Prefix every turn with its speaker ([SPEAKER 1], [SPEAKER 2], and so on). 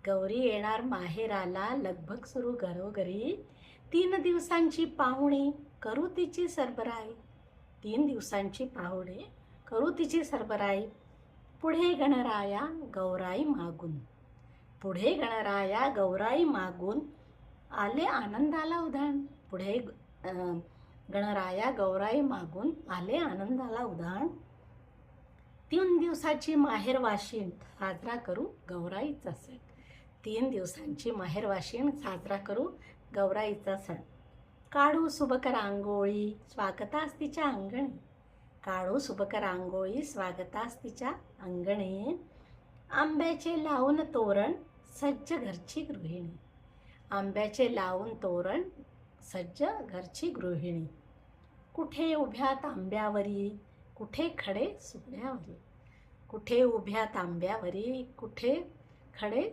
[SPEAKER 1] गौरी येणार माहेराला, लगबग सुरू घरोघरी. 3 दिवसांची पाहुणे करू तिची सरबराई. 3 दिवसांची पाहुणे करू तिची सरबराई. पुढे गणराया गौराई मागून. पुढे गणराया गौराई मागून आले आनंदाला उधाण. पुढे गणराया गौराई मागून आले आनंदाला उधाण. 3 दिवसाची माहेरवाशीण साजरा करू गौराईचा सण. 3 दिवसांची माहेरवाशीण साजरा करू गौराईचा सण. काढू सुबक रांगोळी स्वागतास तिच्या अंगणी. काढू सुबक रांगोळी स्वागतास तिच्या अंगणी. आंब्याचे लावून तोरण सज्ज घरची गृहिणी. आंब्याचे लावून तोरण सज्ज घरची गृहिणी. कुठे उभ्या तांब्यावरी कुठे खडे सुगड्यावरी. कुठे उभ्या तांब्यावरी कुठे खडे